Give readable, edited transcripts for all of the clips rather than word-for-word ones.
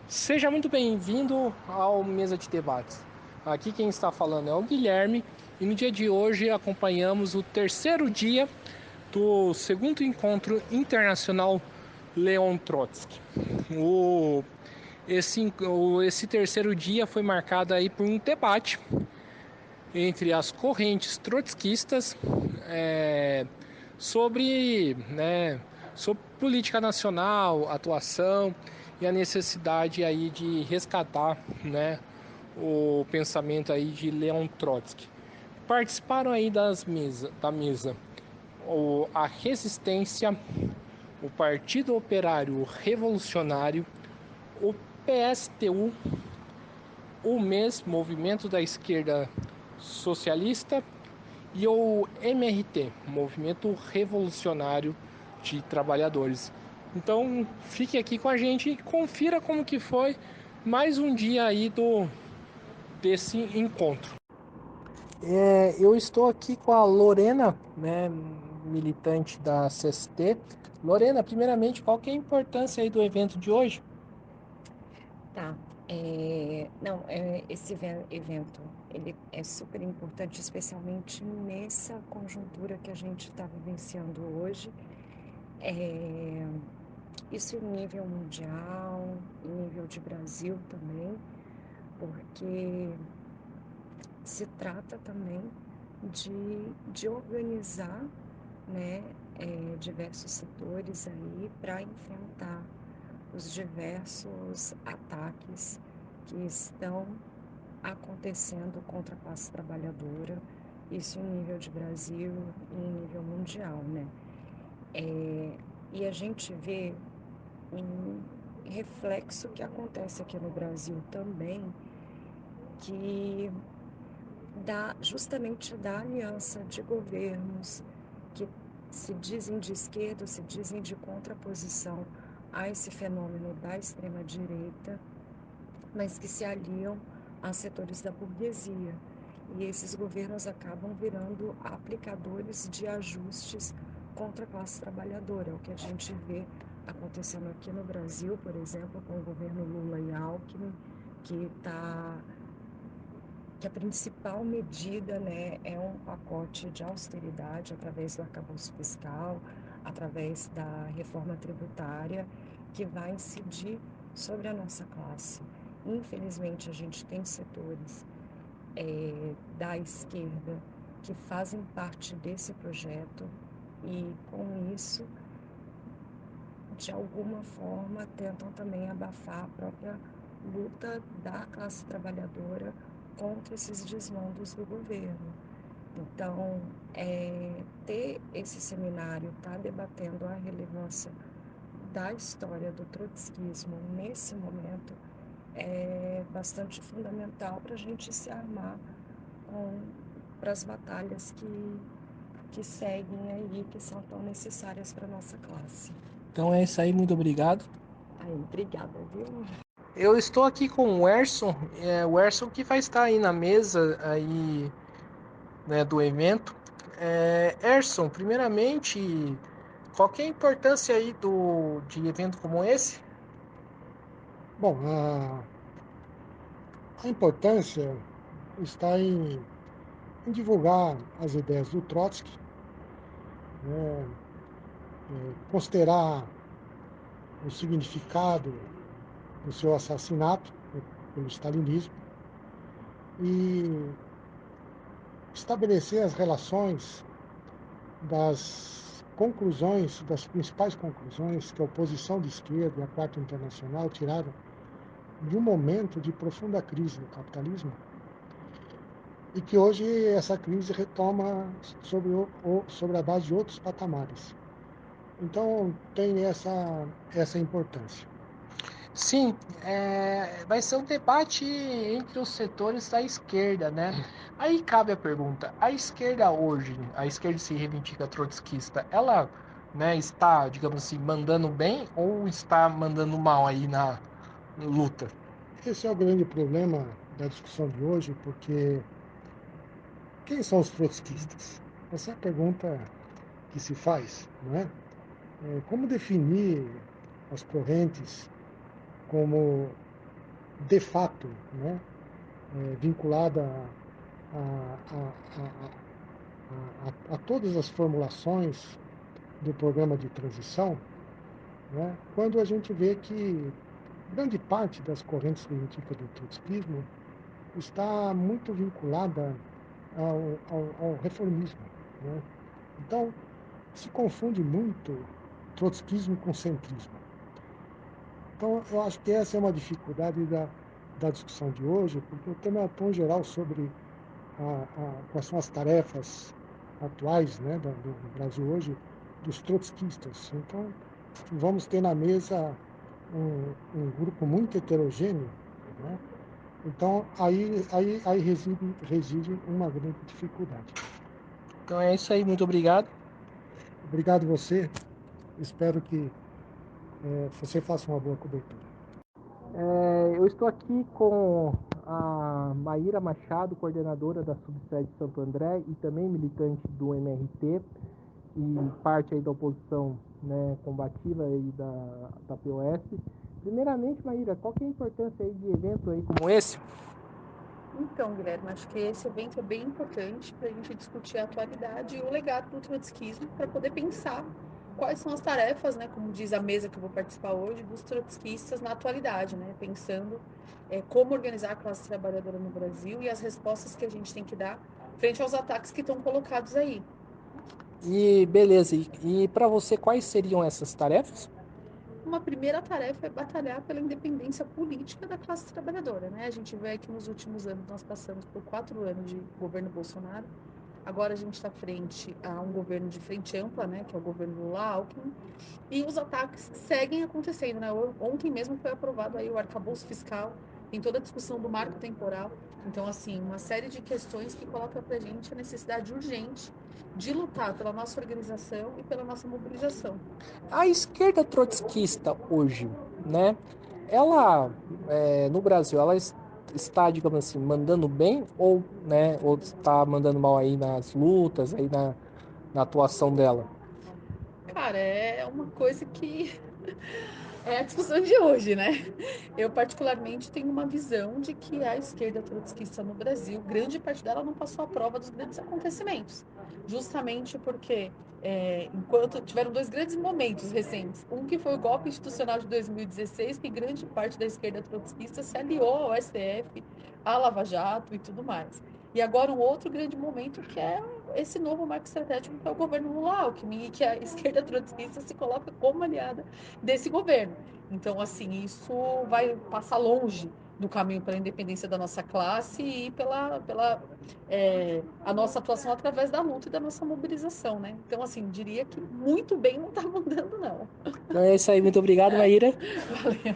Seja muito bem-vindo ao Mesa de Debates. Aqui quem está falando é o Guilherme e no dia de hoje acompanhamos o terceiro dia do segundo encontro internacional Leon Trotsky. Esse terceiro dia foi marcado aí por um debate entre as correntes trotskistas sobre política nacional, atuação e a necessidade aí de resgatar, o pensamento aí de Leon Trotsky. Participaram aí da mesa a Resistência, o Partido Operário Revolucionário, o PSTU, o MES, Movimento da Esquerda Socialista, e o MRT, Movimento Revolucionário de Trabalhadores. Então fique aqui com a gente e confira como que foi mais um dia aí desse encontro. Eu estou aqui com a Lorena, militante da CST. Lorena, primeiramente, qual que é a importância aí do evento de hoje? Tá. Esse evento ele é super importante, especialmente nessa conjuntura que a gente está vivenciando hoje. Isso em nível mundial, em nível de Brasil também, porque se trata também de organizar, né, diversos setores aí para enfrentar os diversos ataques que estão acontecendo contra a classe trabalhadora, isso em nível de Brasil e em nível mundial, né? E a gente vê um reflexo que acontece aqui no Brasil também, que justamente da aliança de governos que se dizem de esquerda, se dizem de contraposição a esse fenômeno da extrema-direita, mas que se aliam a setores da burguesia. E esses governos acabam virando aplicadores de ajustes contra a classe trabalhadora. É o que a gente vê acontecendo aqui no Brasil, por exemplo, com o governo Lula e Alckmin, que a principal medida, né, é um pacote de austeridade através do arcabouço fiscal, através da reforma tributária, que vai incidir sobre a nossa classe. Infelizmente, a gente tem setores da esquerda que fazem parte desse projeto e, com isso, de alguma forma, tentam também abafar a própria luta da classe trabalhadora contra esses desmandos do governo. Então, ter esse seminário, estar debatendo a relevância da história do trotskismo nesse momento é bastante fundamental para a gente se armar para as batalhas que seguem aí, que são tão necessárias para a nossa classe. Então é isso aí, muito obrigado. Aí, obrigada, viu? Eu estou aqui com o Erson que vai estar aí na mesa aí, do evento. Erson, primeiramente, qual que é a importância aí de evento como esse? Bom, a importância está em divulgar as ideias do Trotsky, né, considerar o significado do seu assassinato, né, pelo stalinismo e estabelecer as relações das principais conclusões que a oposição de esquerda e a Quarta Internacional tiraram de um momento de profunda crise do capitalismo e que hoje essa crise retoma sobre a base de outros patamares. Então, tem essa importância. Sim, vai ser um debate entre os setores da esquerda, né? Aí cabe a pergunta: a esquerda hoje, a esquerda se reivindica trotskista, ela, está, digamos assim, mandando bem ou está mandando mal aí na luta? Esse é o grande problema da discussão de hoje, porque quem são os trotskistas? Essa é a pergunta que se faz, não é? Como definir as correntes como de fato, né, vinculada a todas as formulações do programa de transição, né, quando a gente vê que grande parte das correntes científicas do trotskismo está muito vinculada ao reformismo. Né? Então, se confunde muito trotskismo com centrismo. Então, eu acho que essa é uma dificuldade da discussão de hoje, porque o tema é tão geral sobre quais são as tarefas atuais, né, do Brasil hoje, dos trotskistas. Então, vamos ter na mesa um grupo muito heterogêneo, né? Então, aí reside uma grande dificuldade. Então é isso aí, muito obrigado. Obrigado você. Espero que você faça uma boa cobertura. Eu estou aqui com a Maíra Machado, coordenadora da Subsede Santo André e também militante do MRT e parte aí da oposição, né, combativa aí da POS. Primeiramente, Maíra, qual que é a importância aí de evento aí como esse? Então, Guilherme, acho que esse evento é bem importante para a gente discutir a atualidade e o legado do trotskismo, para poder pensar quais são as tarefas, né, como diz a mesa que eu vou participar hoje, dos trotskistas na atualidade, né, pensando como organizar a classe trabalhadora no Brasil e as respostas que a gente tem que dar frente aos ataques que estão colocados aí. E beleza, e para você quais seriam essas tarefas? Uma primeira tarefa é batalhar pela independência política da classe trabalhadora, né? A gente vê que nos últimos anos nós passamos por 4 anos de governo Bolsonaro. Agora a gente está frente a um governo de frente ampla, né? Que é o governo Lula-Alckmin. E os ataques seguem acontecendo, né? Ontem mesmo foi aprovado aí o arcabouço fiscal, tem toda a discussão do marco temporal. Então, assim, uma série de questões que coloca para a gente a necessidade urgente de lutar pela nossa organização e pela nossa mobilização. A esquerda trotskista hoje, né? Ela no Brasil, ela está, digamos assim, mandando bem ou, né, ou está mandando mal aí nas lutas, aí na atuação dela? Cara, é uma coisa que é a discussão de hoje, né? Eu, particularmente, tenho uma visão de que a esquerda trotskista no Brasil, grande parte dela não passou a prova dos grandes acontecimentos. Justamente porque, enquanto tiveram dois grandes momentos recentes, um que foi o golpe institucional de 2016, que grande parte da esquerda trotskista se aliou ao STF, à Lava Jato e tudo mais. E agora um outro grande momento que é esse novo marco estratégico que é o governo Lula-Alckmin e que a esquerda trotskista se coloca como aliada desse governo. Então, assim, isso vai passar longe do caminho para a independência da nossa classe e pela a nossa atuação através da luta e da nossa mobilização, né? Então, assim, diria que muito bem não está mandando, não. Então é isso aí, muito obrigado, Maíra. Valeu.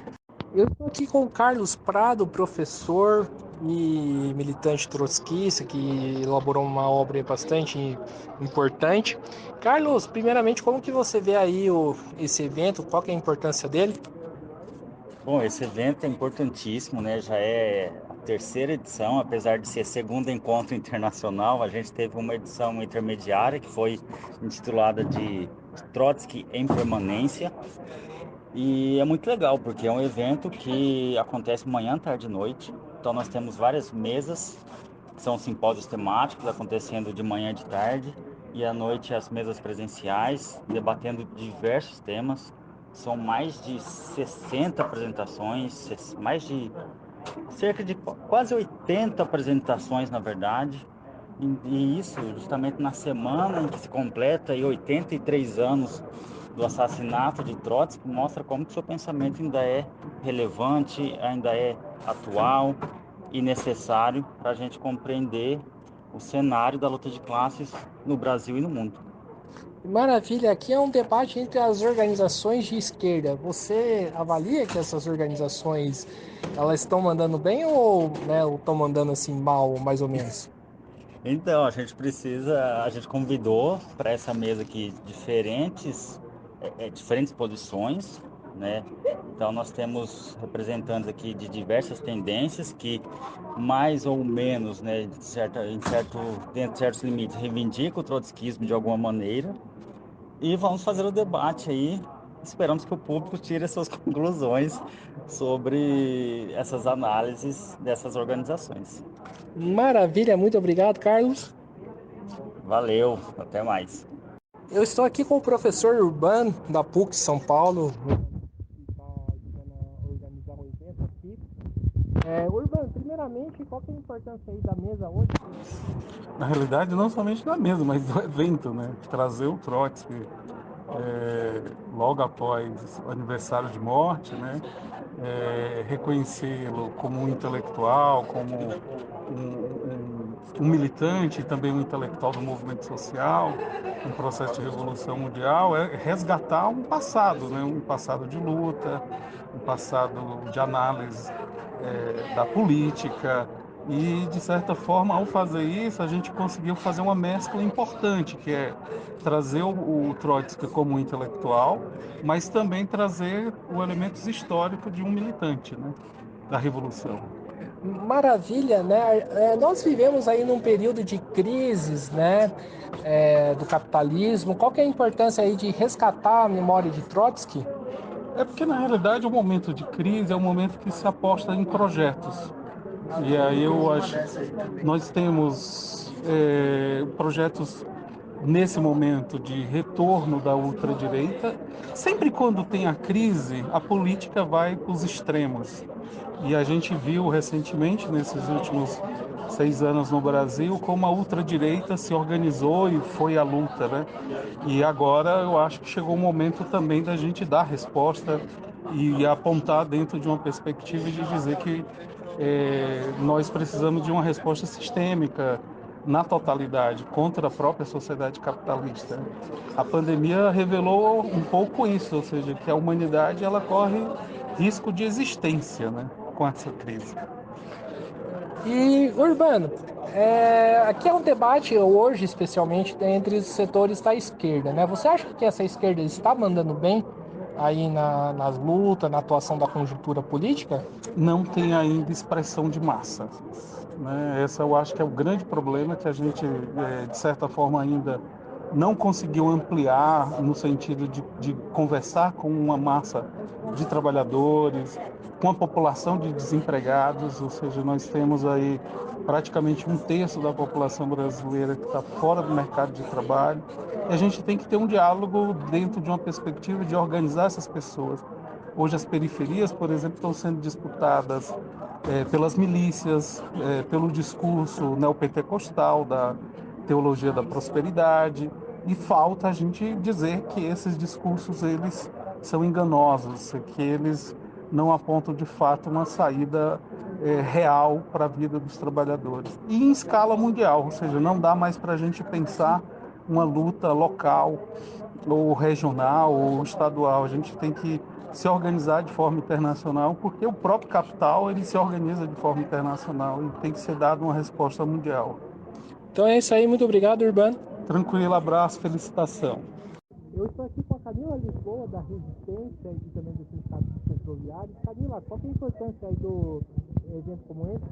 Eu estou aqui com o Carlos Prado, professor e militante trotskista, que elaborou uma obra bastante importante. Carlos, primeiramente, como que você vê aí esse evento? Qual que é a importância dele? Bom, esse evento é importantíssimo, né? Já é a terceira edição, apesar de ser segundo encontro internacional. A gente teve uma edição intermediária que foi intitulada de Trotsky em Permanência. E é muito legal, porque é um evento que acontece manhã, tarde e noite. Então nós temos várias mesas, que são simpósios temáticos, acontecendo de manhã e de tarde. E à noite as mesas presenciais, debatendo diversos temas. São mais de 60 apresentações, mais de cerca de quase 80 apresentações, na verdade. E isso justamente na semana em que se completa aí 83 anos do assassinato de Trotsky, mostra como que seu pensamento ainda é relevante, ainda é atual e necessário para a gente compreender o cenário da luta de classes no Brasil e no mundo. Maravilha, aqui é um debate entre as organizações de esquerda. Você avalia que essas organizações elas estão mandando bem ou, né, estão mandando assim mal, mais ou menos? Então, a gente convidou para essa mesa aqui diferentes posições, né? Então, nós temos representantes aqui de diversas tendências que mais ou menos, né, dentro de certos limites, reivindicam o trotskismo de alguma maneira. E vamos fazer o debate aí esperamos que o público tire as suas conclusões sobre essas análises dessas organizações. Maravilha, muito obrigado, Carlos. Valeu, até mais. Eu estou aqui com o professor Urbano da PUC São Paulo, que está ajudando a organizar um evento aqui. Urbano, primeiramente, qual que é a importância aí da mesa hoje? Na realidade, não somente da mesa, mas do evento, né? Trazer o Trotsky logo após o aniversário de morte, né? Reconhecê-lo como um intelectual, como um militante, também um intelectual do movimento social, um processo de revolução mundial, é resgatar um passado, né? Um passado de luta, um passado de análise da política. E, de certa forma, ao fazer isso, a gente conseguiu fazer uma mescla importante, que é trazer o Trotsky como um intelectual, mas também trazer o elementos históricos de um militante, né, da Revolução. Maravilha, né? Nós vivemos aí num período de crises, né? Do capitalismo. Qual que é a importância aí de resgatar a memória de Trotsky? É porque, na realidade, o momento de crise é um momento que se aposta em projetos. E aí eu acho que nós temos projetos nesse momento de retorno da ultradireita. Sempre quando tem a crise, a política vai para os extremos. E a gente viu recentemente, nesses últimos 6 anos no Brasil, como a ultradireita se organizou e foi à luta, né? E agora eu acho que chegou o momento também da gente dar resposta e apontar dentro de uma perspectiva de dizer que nós precisamos de uma resposta sistêmica na totalidade contra a própria sociedade capitalista. A pandemia revelou um pouco isso, ou seja, que a humanidade ela corre risco de existência, né, com essa crise. E, Urbano, aqui é um debate hoje, especialmente, entre os setores da esquerda, né? Você acha que essa esquerda está mandando bem aí nas lutas, na atuação da conjuntura política? Não tem ainda expressão de massa, né? Esse eu acho que é o grande problema que a gente, de certa forma, ainda não conseguiu ampliar no sentido de conversar com uma massa de trabalhadores, com a população de desempregados, ou seja, nós temos aí praticamente 1/3 da população brasileira que está fora do mercado de trabalho, e a gente tem que ter um diálogo dentro de uma perspectiva de organizar essas pessoas. Hoje as periferias, por exemplo, estão sendo disputadas pelas milícias, pelo discurso neopentecostal da teologia da prosperidade, e falta a gente dizer que esses discursos eles são enganosos, que eles não apontam de fato uma saída real para a vida dos trabalhadores. E em escala mundial, ou seja, não dá mais para a gente pensar uma luta local ou regional ou estadual. A gente tem que se organizar de forma internacional, porque o próprio capital ele se organiza de forma internacional e tem que ser dada uma resposta mundial. Então é isso aí, muito obrigado, Urbano. Tranquilo, abraço, felicitação. Eu estou aqui com a Camila Lisboa, da Resistência e também do Sindicato dos Petroviários. Camila, qual que é a importância aí do evento como esse?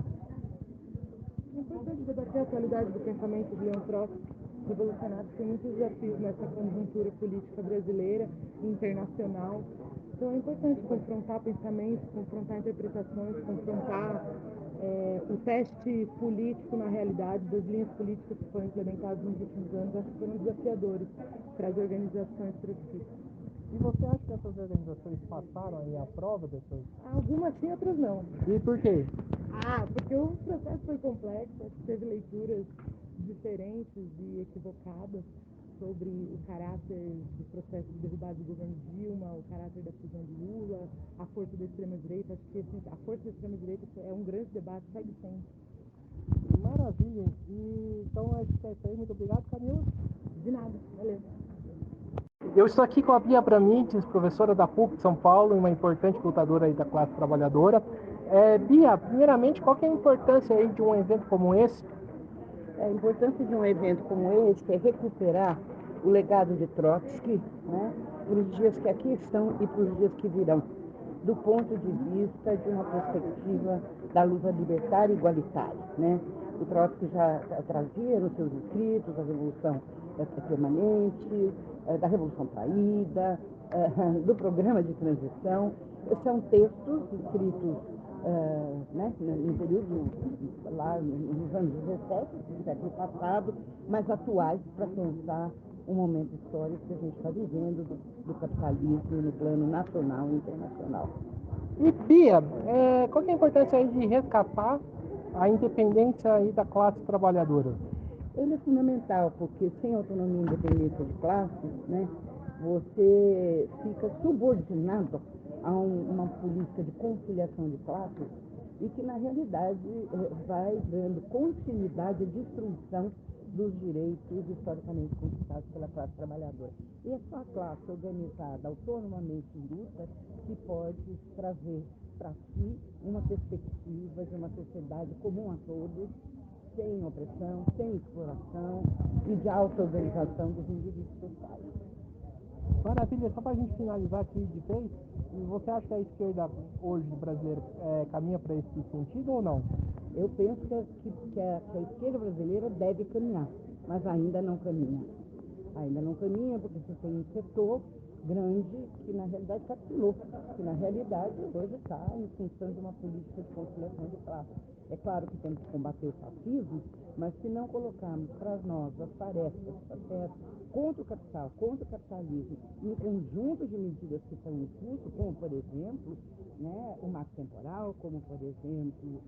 É importante debater a atualidade do pensamento de Leon Trotsky, revolucionário, que tem muitos desafios nessa conjuntura política brasileira e internacional. Então é importante confrontar pensamentos, confrontar interpretações, confrontar o teste político na realidade das linhas políticas que foram implementadas nos últimos anos. Acho que foram desafiadores para as organizações trotskistas. E você acha que essas organizações passaram aí a prova dessas? Algumas sim, outras não. E por quê? Porque o processo foi complexo, acho que teve leituras diferentes e equivocadas sobre o caráter do processo de derrubada do governo Dilma, o caráter da prisão de Lula, a força da extrema-direita. Acho que a força da extrema-direita é um grande debate, segue sempre. Maravilha. Então acho que é isso aí. Muito obrigado, Camila. De nada, valeu. Eu estou aqui com a Bia Bramites, professora da PUC de São Paulo, uma importante lutadora aí da classe trabalhadora. Bia, primeiramente, qual que é a importância aí de um evento como esse? A importância de um evento como esse é recuperar o legado de Trotsky, né, para os dias que aqui estão e para os dias que virão, do ponto de vista de uma perspectiva da luta libertária e igualitária, né? O Trotsky já trazia nos seus escritos a revolução permanente, da revolução traída, do programa de transição. São textos escritos né, no período, lá nos anos 17 do século passado, mas atuais para pensar o momento histórico que a gente está vivendo do capitalismo no plano nacional e internacional. E Bia, qual que é a importância aí de resgatar a independência aí da classe trabalhadora? Ele é fundamental, porque sem autonomia e independência de classe, né, você fica subordinado a uma política de conciliação de classes e que, na realidade, vai dando continuidade à destruição dos direitos historicamente conquistados pela classe trabalhadora. E é só a classe organizada autonomamente em luta que pode trazer para si uma perspectiva de uma sociedade comum a todos, sem opressão, sem exploração e de auto-organização dos indivíduos sociais. Maravilha, só para a gente finalizar aqui de vez, você acha que a esquerda hoje brasileira caminha para esse sentido ou não? Eu penso que a esquerda brasileira deve caminhar, mas ainda não caminha. Ainda não caminha porque você tem um setor grande que na realidade capitulou, que na realidade hoje está em função de uma política de conciliação de classe. É claro que temos que combater o fascismo, mas se não colocarmos para nós as tarefas, tá certo, contra o capital, contra o capitalismo, e um conjunto de medidas que estão em curso, como por exemplo, né, o marco temporal, como por exemplo,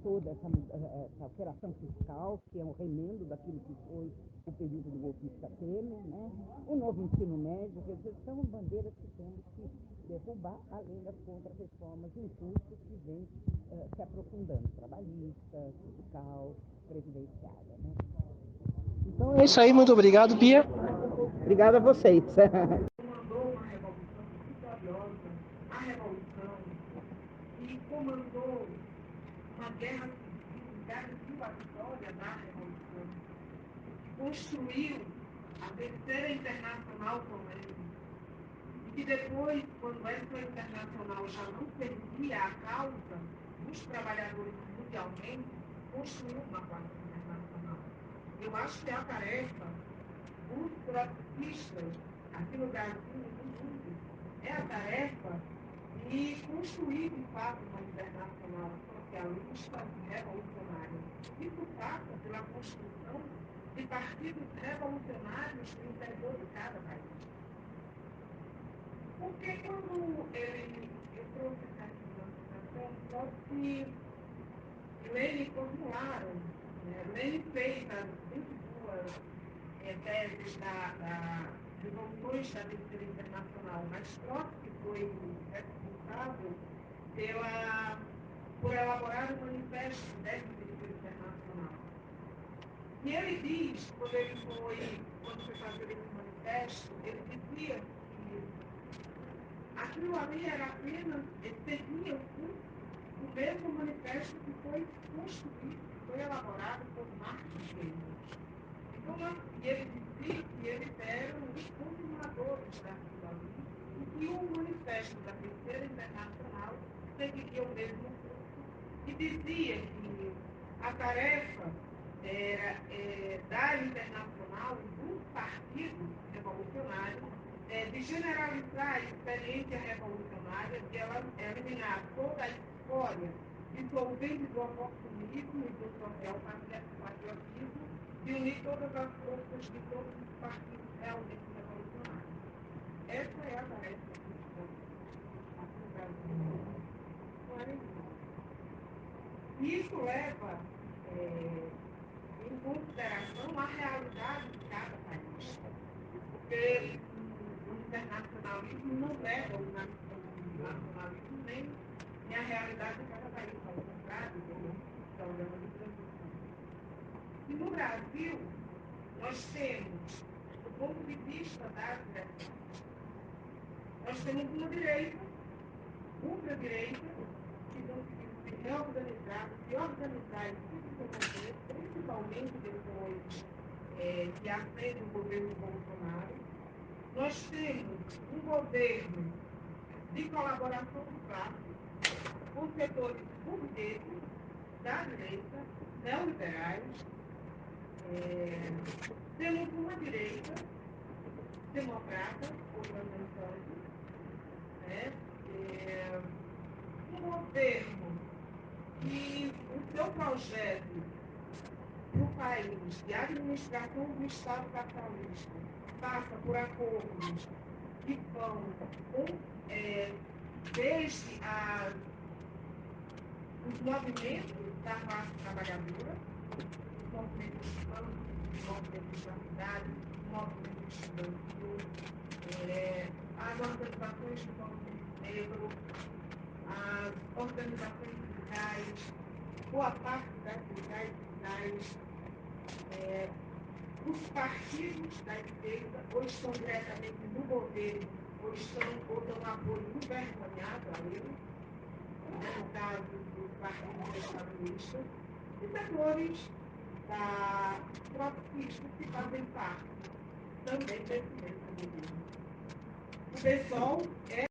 toda essa alteração fiscal, que é um remendo daquilo que foi o período do golpista Temer, né, o novo ensino médio, quer dizer, são bandeiras que temos que derrubar, além das contra-reformas em curso que vêm se aprofundando, trabalhista, fiscal, previdenciária. Né? Então é isso aí, muito obrigado, Bia. Obrigada a vocês. Comandou uma revolução vitoriosa, a revolução, e comandou uma guerra civil, garantiu a vitória da revolução, construiu a terceira internacional com ele, e que depois, quando essa internacional já não servia à causa dos trabalhadores mundialmente, construiu uma quarta internacional. Eu acho que a tarefa dos trotskistas aqui no Brasil e no mundo é a tarefa de construir, de fato, uma internacional socialista e revolucionária. Isso passa pela construção de partidos revolucionários no interior de cada país. Porque quando eu trouxe essa apresentação, só que Lenin formularam, Lenin fez as 22 teses das revoluções da terceira internacional, mas Trotsky foi responsável por elaborar o manifesto dessa terceira internacional. E ele diz, quando foi fazer esse manifesto, ele dizia que aquilo ali era apenas, ele seguia o mesmo manifesto que foi construído, que foi elaborado por Marx e Engels. Então, e ele dizia que eles eram os continuadores daquilo ali, e que o manifesto da Terceira Internacional seguiria o mesmo curso, e dizia que a tarefa era da Internacional e dos partidos revolucionários de generalizar a experiência revolucionária, de eliminar toda a escória dissolvente do oportunismo e do social patriotismo e unir todas as forças de todos os partidos realmente revolucionários. Essa é a tarefa que estamos aqui no Brasil. Não é isso? E isso leva em consideração a realidade de cada país. Porque o internacionalismo não leva o nacionalismo nem a realidade de cada país, ao contrário do programa de transição. E no Brasil, nós temos, do ponto de vista das direções, nós temos uma direita, ultradireita, que conseguiu se reorganizar, se organizar e se desenvolver, principalmente depois que ascende o governo Bolsonaro. Nós temos um governo de colaboração de classe com setores burgueses, da direita, neoliberais. Temos uma direita democrata, organizando, né? Um governo que o seu projeto no país de administração do Estado capitalista passa por acordos que vão desde os movimentos da classe trabalhadora, os movimentos estudantis, os movimentos da cidade, os movimentos estudantil, as organizações do movimento negro, as organizações sindicais, boa parte das sindicais, os partidos da esquerda, ou estão diretamente no governo, ou dão apoio envergonhado a ele, no caso dos partidos estadounidenses, e setores da trotskista que fazem parte também desse mesmo governo. O PSOL é